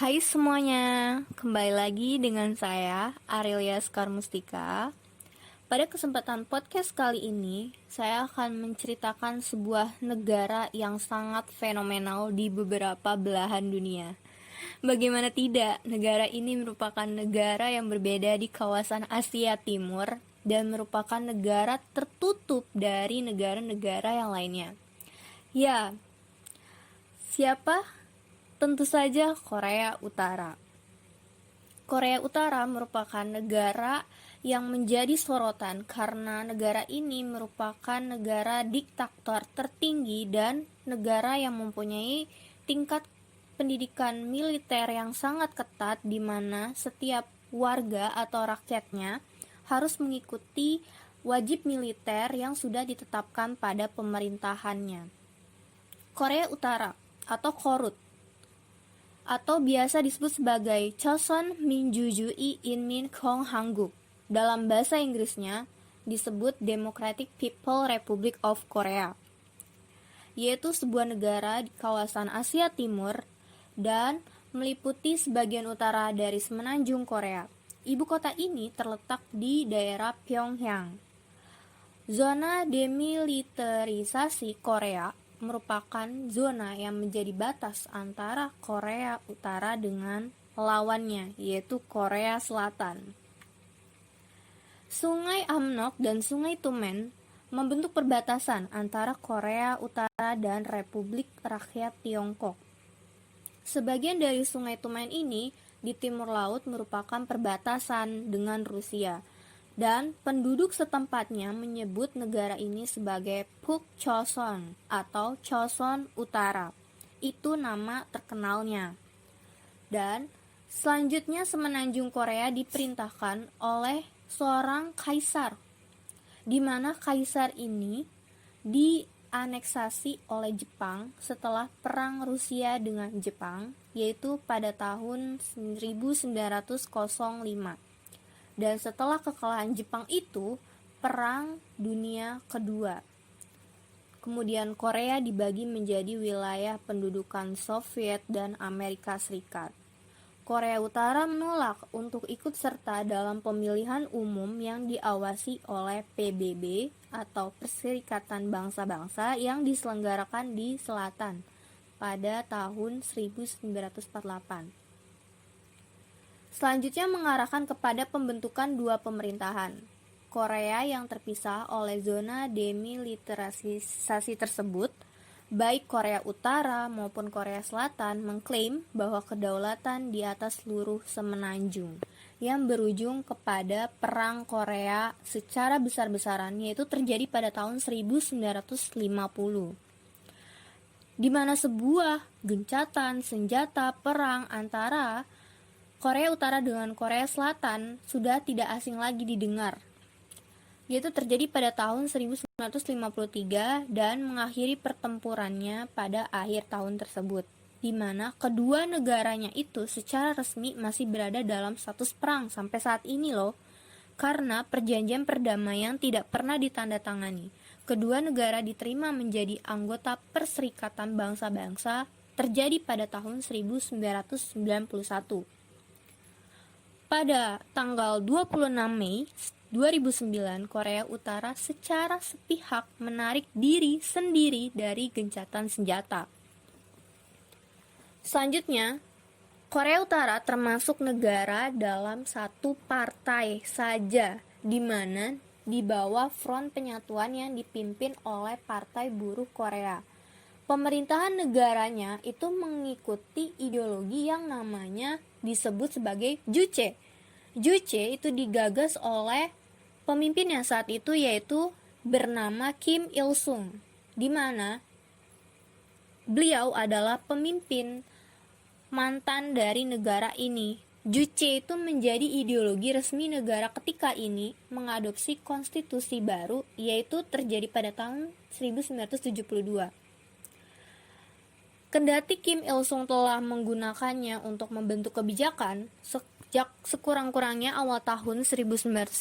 Hai semuanya, kembali lagi dengan saya Arelia Skarmustika. Pada kesempatan podcast kali ini, saya akan menceritakan sebuah negara yang sangat fenomenal di beberapa belahan dunia. Bagaimana tidak, negara ini merupakan negara yang berbeda di kawasan Asia Timur dan merupakan negara tertutup dari negara-negara yang lainnya. Ya, siapa? Tentu saja Korea Utara. Korea Utara merupakan negara yang menjadi sorotan karena negara ini merupakan negara diktator tertinggi dan negara yang mempunyai tingkat pendidikan militer yang sangat ketat, di mana setiap warga atau rakyatnya harus mengikuti wajib militer yang sudah ditetapkan pada pemerintahannya. Korea Utara atau Korut atau biasa disebut sebagai Choson Minjuju'i Inmin Kong Hanguk. Dalam bahasa Inggrisnya disebut Democratic People Republic of Korea, yaitu sebuah negara di kawasan Asia Timur dan meliputi sebagian utara dari semenanjung Korea. Ibu kota ini terletak di daerah Pyongyang. Zona demilitarisasi Korea merupakan zona yang menjadi batas antara Korea Utara dengan lawannya, yaitu Korea Selatan. Sungai Amnok dan Sungai Tumen membentuk perbatasan antara Korea Utara dan Republik Rakyat Tiongkok. Sebagian dari Sungai Tumen ini di timur laut merupakan perbatasan dengan Rusia, dan penduduk setempatnya menyebut negara ini sebagai Puk Choson atau Choson Utara. Itu nama terkenalnya. Dan selanjutnya semenanjung Korea diperintahkan oleh seorang kaisar, di mana kaisar ini dianeksasi oleh Jepang setelah perang Rusia dengan Jepang, yaitu pada tahun 1905. Dan setelah kekalahan Jepang itu, Perang Dunia Kedua. Kemudian Korea dibagi menjadi wilayah pendudukan Soviet dan Amerika Serikat. Korea Utara menolak untuk ikut serta dalam pemilihan umum yang diawasi oleh PBB atau Perserikatan Bangsa-Bangsa yang diselenggarakan di selatan pada tahun 1948. Selanjutnya mengarahkan kepada pembentukan dua pemerintahan. Korea yang terpisah oleh zona demilitarisasi tersebut, baik Korea Utara maupun Korea Selatan mengklaim bahwa kedaulatan di atas seluruh semenanjung, yang berujung kepada Perang Korea secara besar-besaran, yaitu terjadi pada tahun 1950. Di mana sebuah gencatan senjata perang antara Korea Utara dengan Korea Selatan sudah tidak asing lagi didengar, yaitu terjadi pada tahun 1953 dan mengakhiri pertempurannya pada akhir tahun tersebut, di mana kedua negaranya itu secara resmi masih berada dalam status perang sampai saat ini loh, karena perjanjian perdamaian tidak pernah ditandatangani. Kedua negara diterima menjadi anggota Perserikatan Bangsa-Bangsa terjadi pada tahun 1991. Pada tanggal 26 Mei 2009, Korea Utara secara sepihak menarik diri sendiri dari gencatan senjata. Selanjutnya, Korea Utara termasuk negara dalam satu partai saja, di mana di bawah Front Penyatuan yang dipimpin oleh Partai Buruh Korea. Pemerintahan negaranya itu mengikuti ideologi yang namanya disebut sebagai Juche. Juche itu digagas oleh pemimpinnya saat itu, yaitu bernama Kim Il-sung, di mana beliau adalah pemimpin mantan dari negara ini. Juche itu menjadi ideologi resmi negara ketika ini mengadopsi konstitusi baru, yaitu terjadi pada tahun 1972. Kendati Kim Il-sung telah menggunakannya untuk membentuk kebijakan sejak sekurang-kurangnya awal tahun 1955,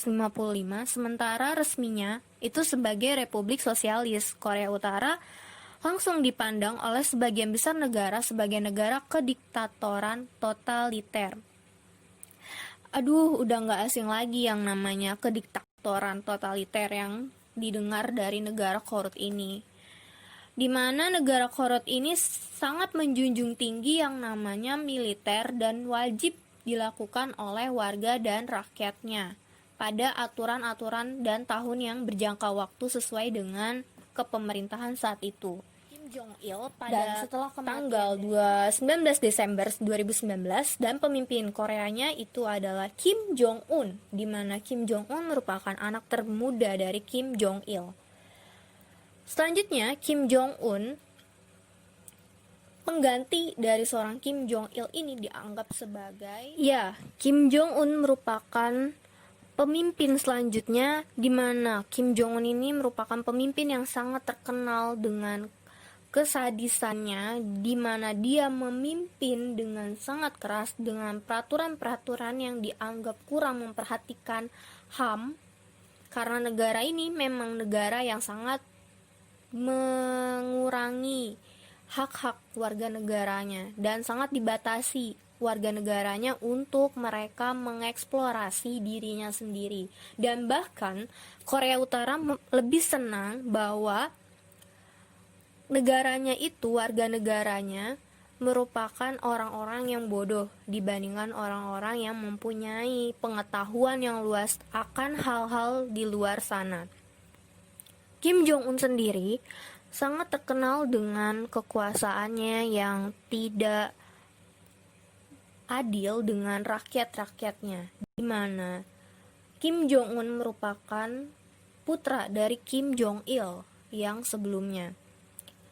sementara resminya itu sebagai Republik Sosialis Korea Utara langsung dipandang oleh sebagian besar negara sebagai negara kediktatoran totaliter. Aduh, udah nggak asing lagi yang namanya kediktatoran totaliter yang didengar dari negara korup ini. Di mana negara korup ini sangat menjunjung tinggi yang namanya militer dan wajib dilakukan oleh warga dan rakyatnya pada aturan-aturan dan tahun yang berjangka waktu sesuai dengan kepemerintahan saat itu. Kim Jong Il pada tanggal 19 Desember 2019 dan pemimpin Koreanya itu adalah Kim Jong Un, di mana Kim Jong Un merupakan anak termuda dari Kim Jong Il. Selanjutnya, Kim Jong Un, pengganti dari seorang Kim Jong Il ini dianggap sebagai Kim Jong Un merupakan pemimpin selanjutnya, di mana Kim Jong Un ini merupakan pemimpin yang sangat terkenal dengan kesadisannya, di mana dia memimpin dengan sangat keras dengan peraturan-peraturan yang dianggap kurang memperhatikan HAM, karena negara ini memang negara yang sangat mengurangi hak-hak warga negaranya dan sangat dibatasi warga negaranya untuk mereka mengeksplorasi dirinya sendiri. Dan bahkan Korea Utara lebih senang bahwa negaranya itu, warga negaranya merupakan orang-orang yang bodoh dibandingkan orang-orang yang mempunyai pengetahuan yang luas akan hal-hal di luar sana. Kim Jong Un sendiri sangat terkenal dengan kekuasaannya yang tidak adil dengan rakyat-rakyatnya, di mana Kim Jong Un merupakan putra dari Kim Jong Il yang sebelumnya.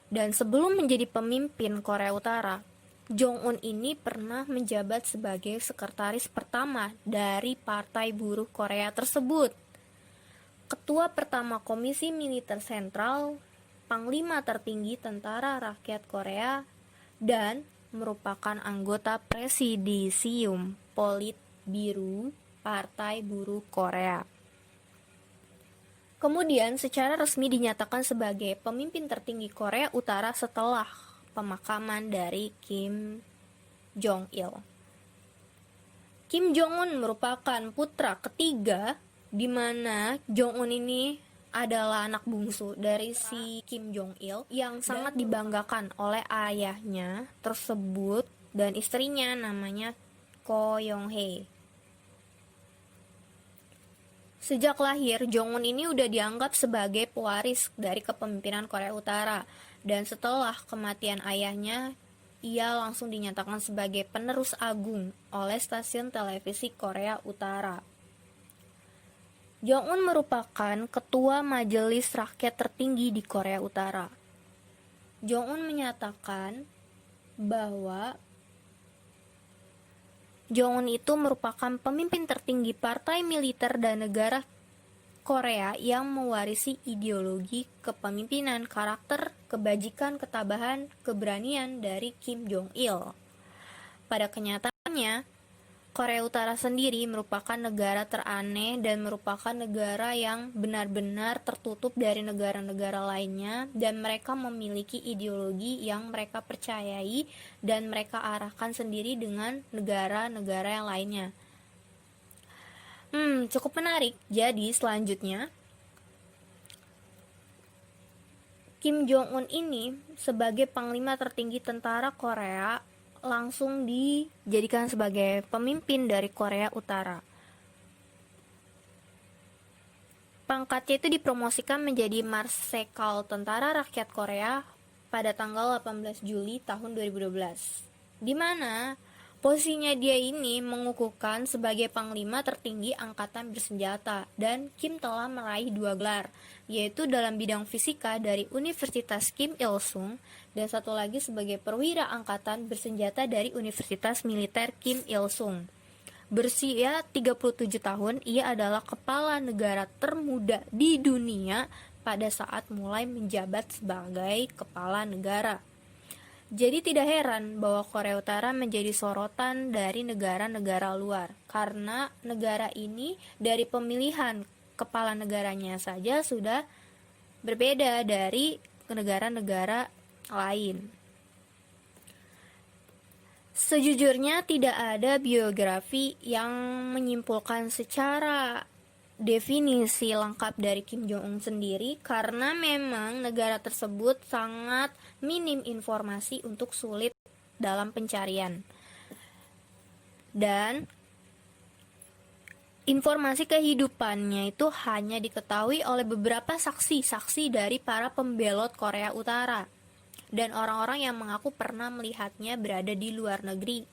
Dan sebelum menjadi pemimpin Korea Utara, Jong Un ini pernah menjabat sebagai sekretaris pertama dari Partai Buruh Korea tersebut, ketua pertama Komisi Militer Sentral, panglima tertinggi Tentara Rakyat Korea, dan merupakan anggota Presidium Politbiro Partai Buruh Korea. Kemudian secara resmi dinyatakan sebagai pemimpin tertinggi Korea Utara setelah pemakaman dari Kim Jong Il. Kim Jong Un merupakan putra ketiga, di mana Jong Un ini adalah anak bungsu dari si Kim Jong Il yang sangat dibanggakan oleh ayahnya tersebut dan istrinya namanya Ko Yong Hae. Sejak lahir, Jong Un ini udah dianggap sebagai pewaris dari kepemimpinan Korea Utara, dan setelah kematian ayahnya, ia langsung dinyatakan sebagai penerus agung oleh stasiun televisi Korea Utara. Jong Un merupakan ketua majelis rakyat tertinggi di Korea Utara. Jong Un menyatakan bahwa Jong Un itu merupakan pemimpin tertinggi partai militer dan negara Korea yang mewarisi ideologi kepemimpinan, karakter, kebajikan, ketabahan, keberanian dari Kim Jong Il. Pada kenyataannya, Korea Utara sendiri merupakan negara teraneh dan merupakan negara yang benar-benar tertutup dari negara-negara lainnya, dan mereka memiliki ideologi yang mereka percayai dan mereka arahkan sendiri dengan negara-negara yang lainnya. Cukup menarik. Jadi selanjutnya, Kim Jong Un ini sebagai panglima tertinggi tentara Korea langsung dijadikan sebagai pemimpin dari Korea Utara. Pangkatnya itu dipromosikan menjadi Marsekal Tentara Rakyat Korea pada tanggal 18 Juli tahun 2012, di mana posisinya dia ini mengukuhkan sebagai panglima tertinggi angkatan bersenjata, dan Kim telah meraih 2 gelar, yaitu dalam bidang fisika dari Universitas Kim Il Sung dan satu lagi sebagai perwira angkatan bersenjata dari Universitas Militer Kim Il Sung. Berusia 37 tahun, ia adalah kepala negara termuda di dunia pada saat mulai menjabat sebagai kepala negara. Jadi tidak heran bahwa Korea Utara menjadi sorotan dari negara-negara luar, karena negara ini dari pemilihan kepala negaranya saja sudah berbeda dari negara-negara lain. Sejujurnya tidak ada biografi yang menyimpulkan secara definisi lengkap dari Kim Jong-un sendiri karena memang negara tersebut sangat minim informasi untuk sulit dalam pencarian. Dan informasi kehidupannya itu hanya diketahui oleh beberapa saksi-saksi dari para pembelot Korea Utara dan orang-orang yang mengaku pernah melihatnya berada di luar negeri.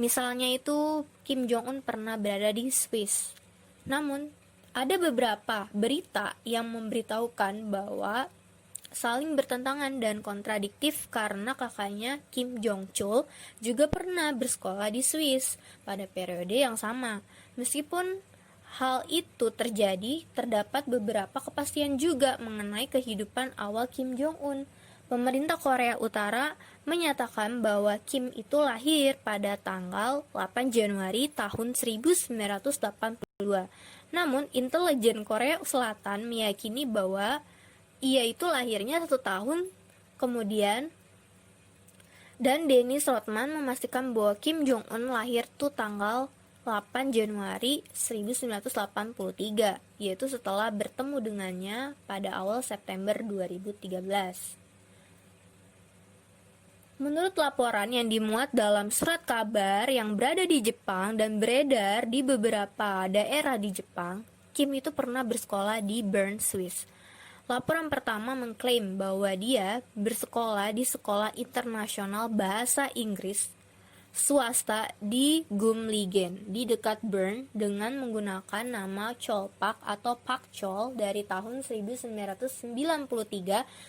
Misalnya itu Kim Jong-un pernah berada di Swiss. Namun, ada beberapa berita yang memberitahukan bahwa saling bertentangan dan kontradiktif karena kakaknya Kim Jong-chul juga pernah bersekolah di Swiss pada periode yang sama. Meskipun hal itu terjadi, terdapat beberapa kepastian juga mengenai kehidupan awal Kim Jong-un. Pemerintah Korea Utara menyatakan bahwa Kim itu lahir pada tanggal 8 Januari tahun 1982. Namun, intelijen Korea Selatan meyakini bahwa ia itu lahirnya 1 tahun kemudian, dan Dennis Rodman memastikan bahwa Kim Jong-un lahir tuh tanggal 8 Januari 1983, yaitu setelah bertemu dengannya pada awal September 2013. Menurut laporan yang dimuat dalam surat kabar yang berada di Jepang dan beredar di beberapa daerah di Jepang, Kim itu pernah bersekolah di Bern, Swiss. Laporan pertama mengklaim bahwa dia bersekolah di Sekolah Internasional Bahasa Inggris swasta di Gumligen di dekat Bern dengan menggunakan nama Cholpak atau Pak Chol dari tahun 1993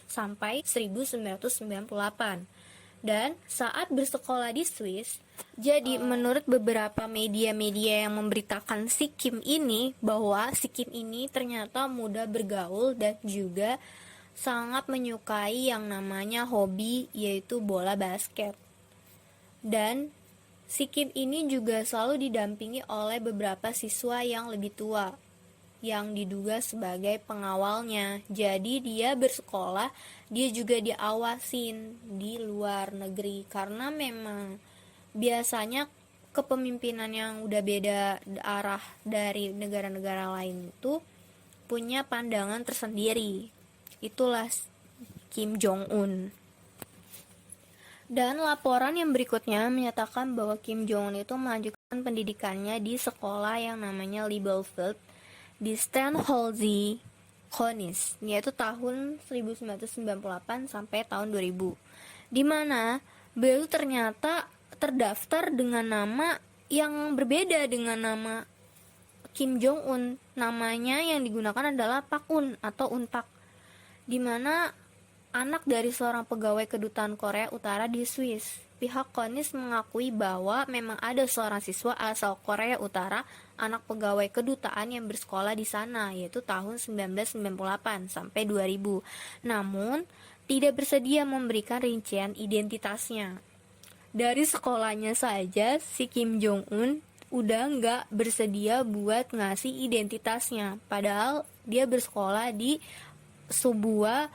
sampai 1998. Dan saat bersekolah di Swiss, jadi menurut beberapa media-media yang memberitakan si Kim ini bahwa si Kim ini ternyata mudah bergaul dan juga sangat menyukai yang namanya hobi, yaitu bola basket. Dan si Kim ini juga selalu didampingi oleh beberapa siswa yang lebih tua yang diduga sebagai pengawalnya. Jadi dia bersekolah, dia juga diawasin di luar negeri karena memang biasanya kepemimpinan yang udah beda arah dari negara-negara lain itu punya pandangan tersendiri. Itulah Kim Jong-un. Dan laporan yang berikutnya menyatakan bahwa Kim Jong-un itu melanjutkan pendidikannya di sekolah yang namanya Liebelfeld di Stenholzy Konis, yaitu tahun 1998 sampai tahun 2000, di mana beliau ternyata terdaftar dengan nama yang berbeda dengan nama Kim Jong-un. Namanya yang digunakan adalah Pak Un atau Unpak, di mana anak dari seorang pegawai kedutaan Korea Utara di Swiss. Pihak Konis mengakui bahwa memang ada seorang siswa asal Korea Utara, anak pegawai kedutaan yang bersekolah di sana, yaitu tahun 1998 sampai 2000. Namun, tidak bersedia memberikan rincian identitasnya. Dari sekolahnya saja, si Kim Jong-un udah nggak bersedia buat ngasih identitasnya. Padahal dia bersekolah di sebuah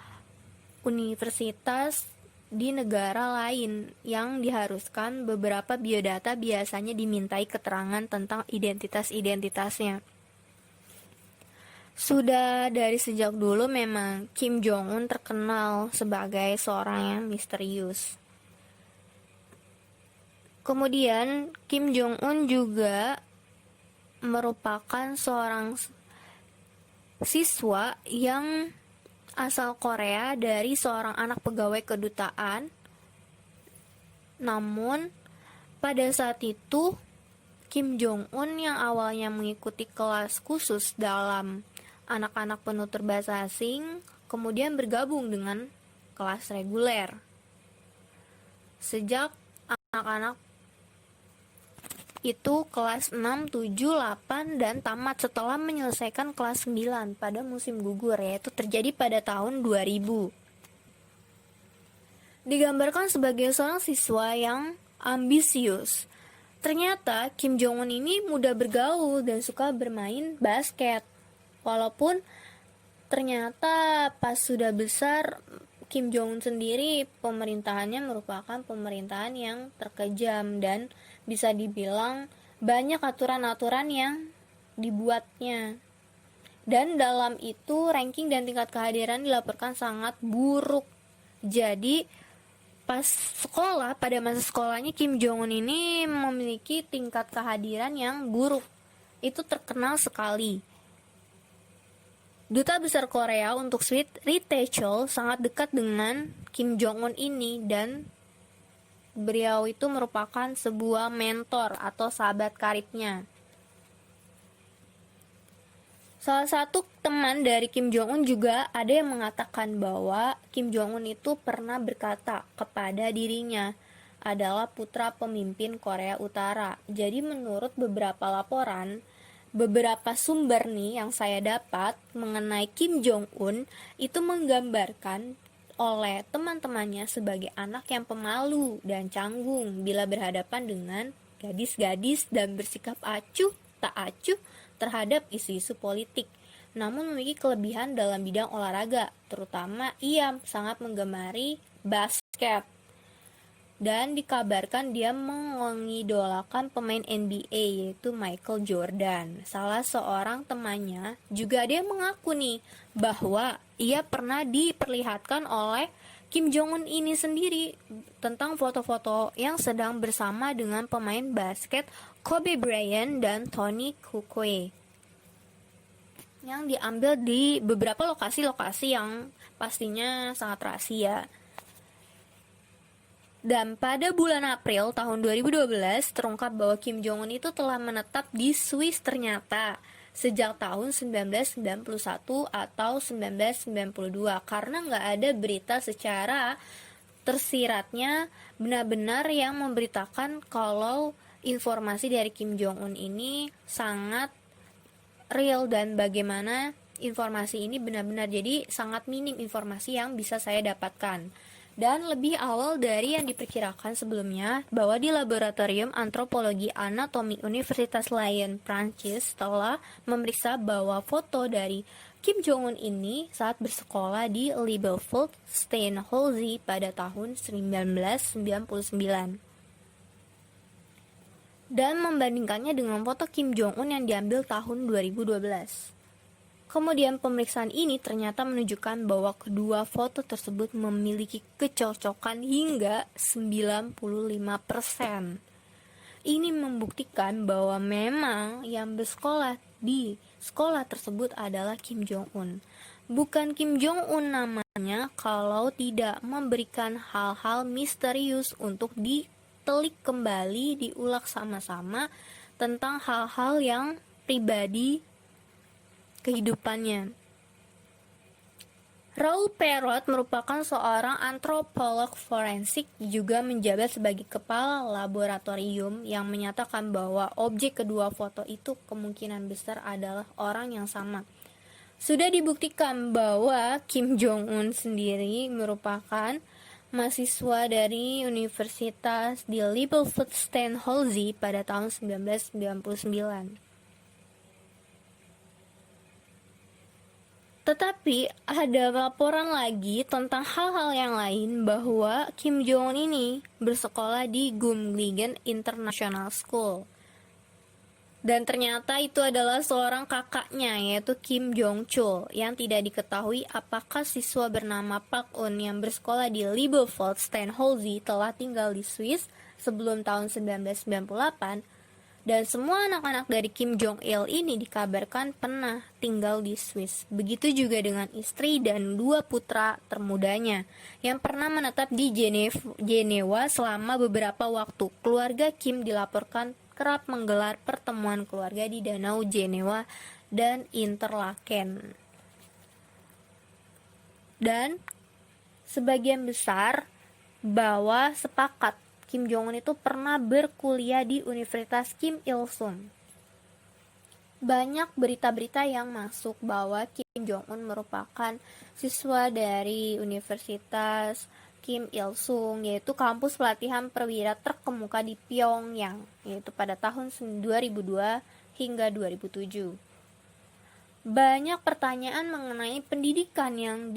universitas di negara lain yang diharuskan beberapa biodata biasanya dimintai keterangan tentang identitas-identitasnya. Sudah dari sejak dulu memang Kim Jong-un terkenal sebagai seorang yang misterius. Kemudian Kim Jong-un juga merupakan seorang siswa yang asal Korea dari seorang anak pegawai kedutaan. Namun pada saat itu Kim Jong-un yang awalnya mengikuti kelas khusus dalam anak-anak penutur bahasa asing kemudian bergabung dengan kelas reguler. Sejak anak-anak itu kelas 6, 7, 8 dan tamat setelah menyelesaikan kelas 9 pada musim gugur, yaitu terjadi pada tahun 2000. Digambarkan sebagai seorang siswa yang ambisius. Ternyata Kim Jong-un ini mudah bergaul dan suka bermain basket. Walaupun ternyata pas sudah besar Kim Jong Un sendiri pemerintahannya merupakan pemerintahan yang terkejam dan bisa dibilang banyak aturan-aturan yang dibuatnya. Dan dalam itu ranking dan tingkat kehadiran dilaporkan sangat buruk. Jadi pada masa sekolahnya Kim Jong Un ini memiliki tingkat kehadiran yang buruk. Itu terkenal sekali. Duta Besar Korea untuk Ri Tae-chul sangat dekat dengan Kim Jong Un ini dan beliau itu merupakan sebuah mentor atau sahabat karibnya. Salah satu teman dari Kim Jong Un juga ada yang mengatakan bahwa Kim Jong Un itu pernah berkata kepada dirinya adalah putra pemimpin Korea Utara. Jadi menurut beberapa laporan, beberapa sumber nih yang saya dapat mengenai Kim Jong Un itu menggambarkan oleh teman-temannya sebagai anak yang pemalu dan canggung bila berhadapan dengan gadis-gadis dan bersikap acuh tak acuh terhadap isu-isu politik, namun memiliki kelebihan dalam bidang olahraga, terutama ia sangat menggemari basket. Dan dikabarkan dia mengidolakan pemain NBA yaitu Michael Jordan. Salah seorang temannya juga dia mengaku nih bahwa ia pernah diperlihatkan oleh Kim Jong Un ini sendiri tentang foto-foto yang sedang bersama dengan pemain basket Kobe Bryant dan Tony Kukoe yang diambil di beberapa lokasi-lokasi yang pastinya sangat rahasia. Dan pada bulan April tahun 2012 terungkap bahwa Kim Jong Un itu telah menetap di Swiss ternyata sejak tahun 1991 atau 1992 karena nggak ada berita secara tersiratnya benar-benar yang memberitakan kalau informasi dari Kim Jong Un ini sangat real dan bagaimana informasi ini benar-benar, jadi sangat minim informasi yang bisa saya dapatkan. Dan lebih awal dari yang diperkirakan sebelumnya bahwa di Laboratorium Antropologi Anatomi Universitas Lyon, Prancis telah memeriksa bahwa foto dari Kim Jong Un ini saat bersekolah di Libreville, Steenholze pada tahun 1999 dan membandingkannya dengan foto Kim Jong Un yang diambil tahun 2012. Kemudian pemeriksaan ini ternyata menunjukkan bahwa kedua foto tersebut memiliki kecocokan hingga 95%. Ini membuktikan bahwa memang yang bersekolah di sekolah tersebut adalah Kim Jong Un. Bukan Kim Jong Un namanya kalau tidak memberikan hal-hal misterius untuk ditelik kembali, diulang sama-sama tentang hal-hal yang pribadi kehidupannya. Raoul Perot merupakan seorang antropolog forensik juga menjabat sebagai kepala laboratorium yang menyatakan bahwa objek kedua foto itu kemungkinan besar adalah orang yang sama. Sudah dibuktikan bahwa Kim Jong Un sendiri merupakan mahasiswa dari Universitas di Libreville Steenholze pada tahun 1999. Tetapi ada laporan lagi tentang hal-hal yang lain bahwa Kim Jong Un ini bersekolah di Gumlingen International School. Dan ternyata itu adalah seorang kakaknya yaitu Kim Jong Chul yang tidak diketahui apakah siswa bernama Park Un yang bersekolah di Libreville Steenholze telah tinggal di Swiss sebelum tahun 1998. Dan semua anak-anak dari Kim Jong Il ini dikabarkan pernah tinggal di Swiss. Begitu juga dengan istri dan dua putra termudanya yang pernah menetap di Jenewa selama beberapa waktu. Keluarga Kim dilaporkan kerap menggelar pertemuan keluarga di Danau Jenewa dan Interlaken. Dan sebagian besar bahwa sepakat Kim Jong Un itu pernah berkuliah di Universitas Kim Il Sung. Banyak berita-berita yang masuk bahwa Kim Jong Un merupakan siswa dari Universitas Kim Il Sung, yaitu kampus pelatihan perwira terkemuka di Pyongyang, yaitu pada tahun 2002 hingga 2007. Banyak pertanyaan mengenai pendidikan yang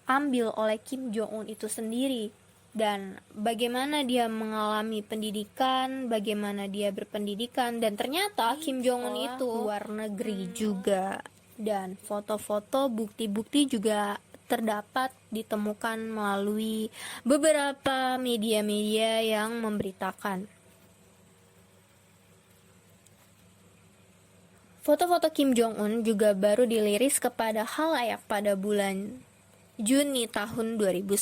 diambil oleh Kim Jong Un itu sendiri, dan bagaimana dia mengalami pendidikan, bagaimana dia berpendidikan, dan ternyata Kim Jong Un itu luar negeri juga. Dan foto-foto, bukti-bukti juga terdapat ditemukan melalui beberapa media-media yang memberitakan. Foto-foto Kim Jong Un juga baru diliris kepada khalayak pada bulan Juni tahun 2010,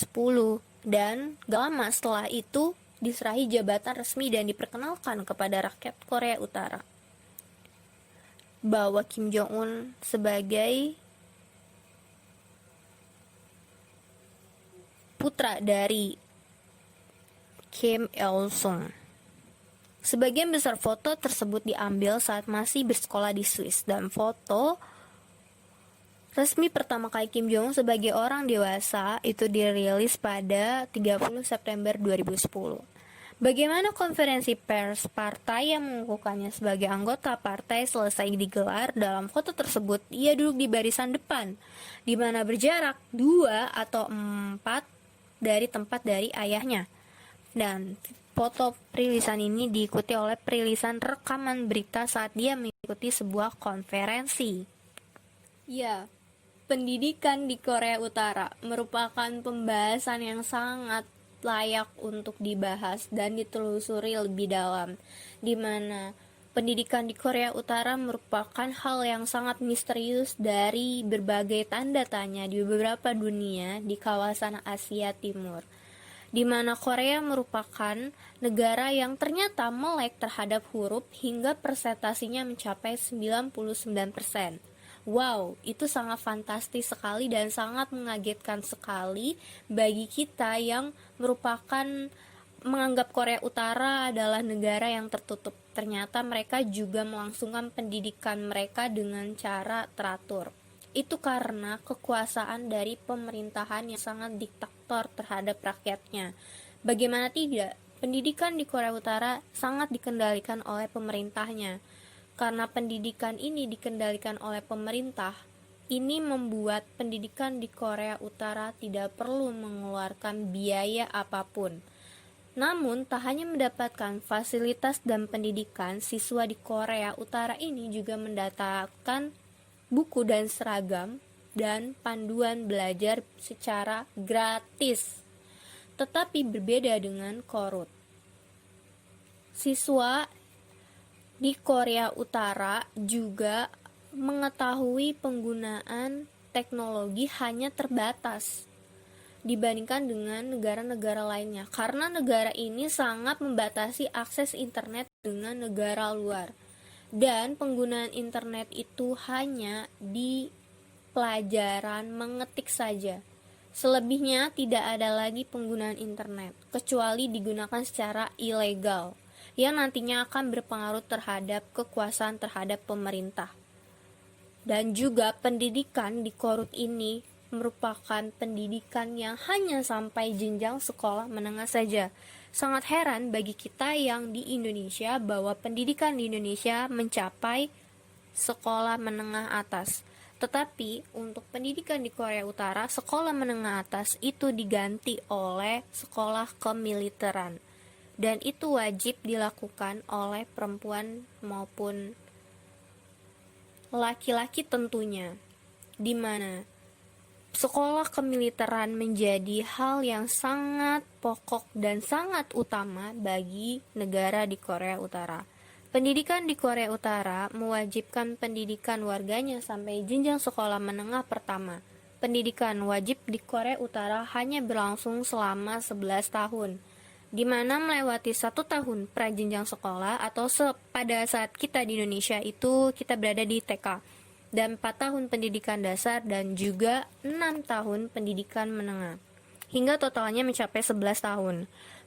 dan gak lama setelah itu diserahi jabatan resmi dan diperkenalkan kepada rakyat Korea Utara bahwa Kim Jong Un sebagai putra dari Kim Il Sung. Sebagian besar foto tersebut diambil saat masih bersekolah di Swiss, dan foto resmi pertama kali Kim Jong Un sebagai orang dewasa itu dirilis pada 30 September 2010. Bagaimana konferensi pers partai yang mengukuhkannya sebagai anggota partai selesai digelar? Dalam foto tersebut, ia duduk di barisan depan, di mana berjarak 2 atau 4 dari tempat dari ayahnya. Dan foto perilisan ini diikuti oleh perilisan rekaman berita saat dia mengikuti sebuah konferensi. Ya, pendidikan di Korea Utara merupakan pembahasan yang sangat layak untuk dibahas dan ditelusuri lebih dalam, di mana pendidikan di Korea Utara merupakan hal yang sangat misterius dari berbagai tanda tanya di beberapa dunia di kawasan Asia Timur, di mana Korea merupakan negara yang ternyata melek terhadap huruf hingga persentasinya mencapai 99%. Wow, itu sangat fantastis sekali dan sangat mengagetkan sekali bagi kita yang merupakan menganggap Korea Utara adalah negara yang tertutup. Ternyata mereka juga melangsungkan pendidikan mereka dengan cara teratur. Itu karena kekuasaan dari pemerintahan yang sangat diktator terhadap rakyatnya. Bagaimana tidak, pendidikan di Korea Utara sangat dikendalikan oleh pemerintahnya. Karena pendidikan ini dikendalikan oleh pemerintah, ini membuat pendidikan di Korea Utara tidak perlu mengeluarkan biaya apapun. Namun, tak hanya mendapatkan fasilitas dan pendidikan, siswa di Korea Utara ini juga mendapatkan buku dan seragam dan panduan belajar secara gratis. Tetapi berbeda dengan Korut. Siswa di Korea Utara juga mengetahui penggunaan teknologi hanya terbatas dibandingkan dengan negara-negara lainnya, karena negara ini sangat membatasi akses internet dengan negara luar. Dan penggunaan internet itu hanya di pelajaran mengetik saja. Selebihnya tidak ada lagi penggunaan internet, kecuali digunakan secara ilegal, yang nantinya akan berpengaruh terhadap kekuasaan terhadap pemerintah. Dan juga pendidikan di Korut ini merupakan pendidikan yang hanya sampai jenjang sekolah menengah saja. Sangat heran bagi kita yang di Indonesia bahwa pendidikan di Indonesia mencapai sekolah menengah atas. Tetapi untuk pendidikan di Korea Utara, sekolah menengah atas itu diganti oleh sekolah kemiliteran. Dan itu wajib dilakukan oleh perempuan maupun laki-laki tentunya, di mana sekolah kemiliteran menjadi hal yang sangat pokok dan sangat utama bagi negara di Korea Utara. Pendidikan di Korea Utara mewajibkan pendidikan warganya sampai jenjang sekolah menengah pertama. Pendidikan wajib di Korea Utara hanya berlangsung selama 11 tahun, di mana melewati 1 tahun prajenjang sekolah atau pada saat kita di Indonesia itu kita berada di TK. Dan 4 tahun pendidikan dasar dan juga 6 tahun pendidikan menengah, hingga totalnya mencapai 11 tahun.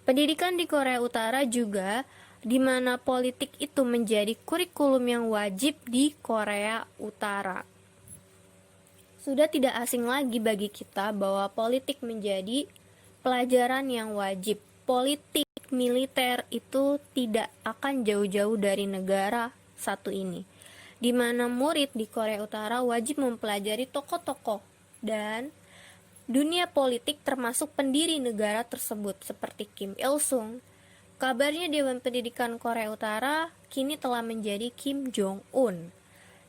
Pendidikan di Korea Utara juga di mana politik itu menjadi kurikulum yang wajib di Korea Utara. Sudah tidak asing lagi bagi kita bahwa politik menjadi pelajaran yang wajib. Politik militer itu tidak akan jauh-jauh dari negara satu ini, di mana murid di Korea Utara wajib mempelajari tokoh-tokoh dan dunia politik termasuk pendiri negara tersebut seperti Kim Il Sung. Kabarnya Dewan Pendidikan Korea Utara kini telah menjadi Kim Jong Un,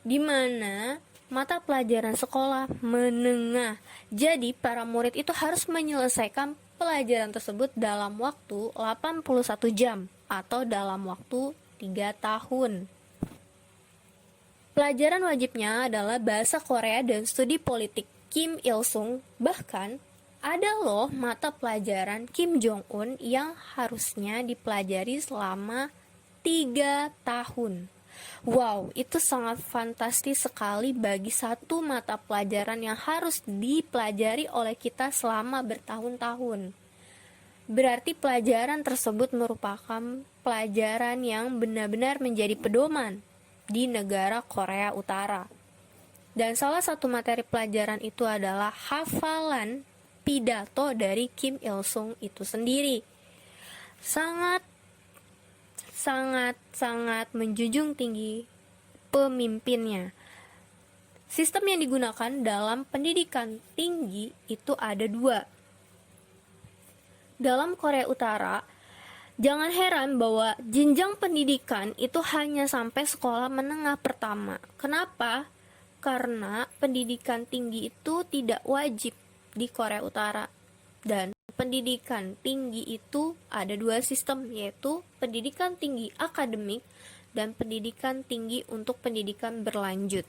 di mana mata pelajaran sekolah menengah. Jadi para murid itu harus menyelesaikan pelajaran tersebut dalam waktu 81 jam atau dalam waktu 3 tahun. Pelajaran wajibnya adalah bahasa Korea dan studi politik Kim Il Sung. Bahkan ada loh mata pelajaran Kim Jong Un yang harusnya dipelajari selama 3 tahun. Wow, itu sangat fantastis sekali bagi satu mata pelajaran yang harus dipelajari oleh kita selama bertahun-tahun. Berarti pelajaran tersebut merupakan pelajaran yang benar-benar menjadi pedoman di negara Korea Utara. Dan salah satu materi pelajaran itu adalah hafalan pidato dari Kim Il Sung itu sendiri. Sangat menjunjung tinggi pemimpinnya. Sistem yang digunakan dalam pendidikan tinggi itu ada 2. Dalam Korea Utara, jangan heran bahwa jenjang pendidikan itu hanya sampai sekolah menengah pertama. Kenapa? Karena pendidikan tinggi itu tidak wajib di Korea Utara. Dan pendidikan tinggi itu ada 2 sistem, yaitu pendidikan tinggi akademik dan pendidikan tinggi untuk pendidikan berlanjut.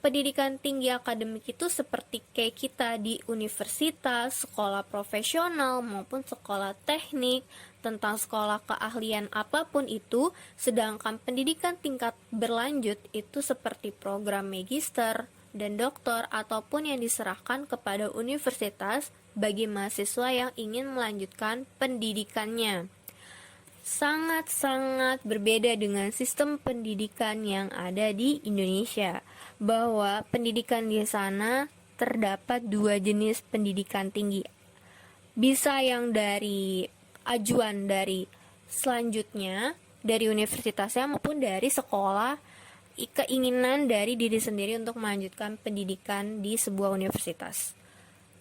Pendidikan tinggi akademik itu seperti kayak kita di universitas, sekolah profesional maupun sekolah teknik, tentang sekolah keahlian apapun itu, sedangkan pendidikan tingkat berlanjut itu seperti program magister dan doktor ataupun yang diserahkan kepada universitas bagi mahasiswa yang ingin melanjutkan pendidikannya. Sangat berbeda dengan sistem pendidikan yang ada di Indonesia, bahwa pendidikan di sana terdapat 2 jenis pendidikan tinggi. Bisa yang dari ajuan dari selanjutnya dari universitasnya maupun dari sekolah, keinginan dari diri sendiri untuk melanjutkan pendidikan di sebuah universitas.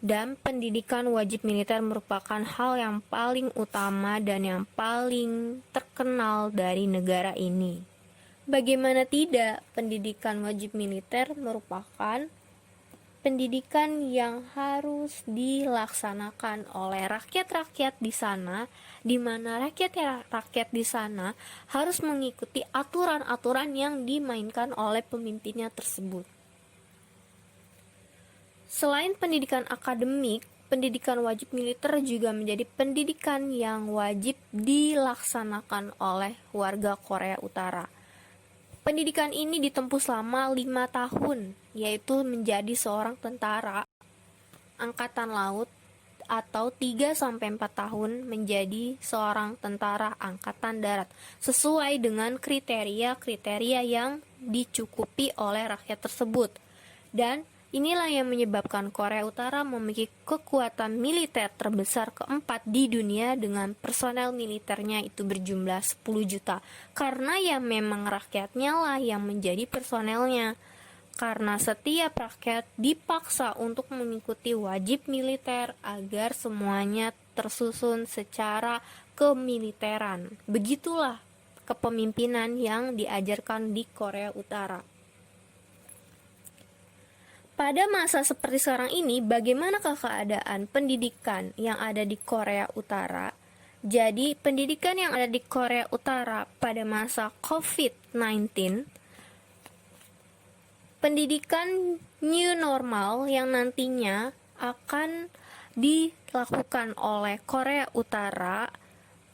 Dan pendidikan wajib militer merupakan hal yang paling utama dan yang paling terkenal dari negara ini. Bagaimana tidak, pendidikan wajib militer merupakan pendidikan yang harus dilaksanakan oleh rakyat-rakyat di sana, di mana rakyat di sana harus mengikuti aturan-aturan yang dimainkan oleh pemimpinnya tersebut. Selain pendidikan akademik, pendidikan wajib militer juga menjadi pendidikan yang wajib dilaksanakan oleh warga Korea Utara. Pendidikan ini ditempuh selama 5 tahun, yaitu menjadi seorang tentara angkatan laut, atau 3-4 tahun menjadi seorang tentara angkatan darat, sesuai dengan kriteria yang dicukupi oleh rakyat tersebut. Dan inilah yang menyebabkan Korea Utara memiliki kekuatan militer terbesar keempat di dunia dengan personel militernya itu berjumlah 10 juta. Karena ya memang rakyatnya lah yang menjadi personelnya. Karena setiap rakyat dipaksa untuk mengikuti wajib militer agar semuanya tersusun secara kemiliteran. Begitulah kepemimpinan yang diajarkan di Korea Utara. Pada masa seperti sekarang ini, bagaimanakah keadaan pendidikan yang ada di Korea Utara? Jadi, pendidikan yang ada di Korea Utara pada masa COVID-19, pendidikan new normal yang nantinya akan dilakukan oleh Korea Utara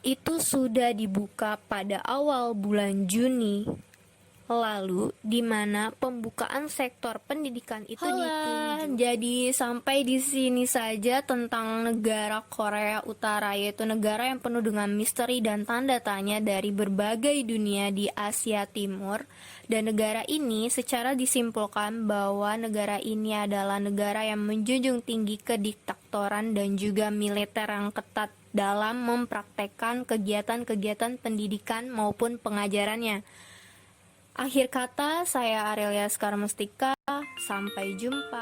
itu sudah dibuka pada awal bulan Juni lalu, di mana pembukaan sektor pendidikan itu ditinjau. Jadi sampai di sini saja tentang negara Korea Utara, yaitu negara yang penuh dengan misteri dan tanda tanya dari berbagai dunia di Asia Timur. Dan negara ini secara disimpulkan bahwa negara ini adalah negara yang menjunjung tinggi kediktatoran dan juga militer yang ketat dalam mempraktekkan kegiatan-kegiatan pendidikan maupun pengajarannya. Akhir kata, saya Arelia Skarmustika. Sampai jumpa.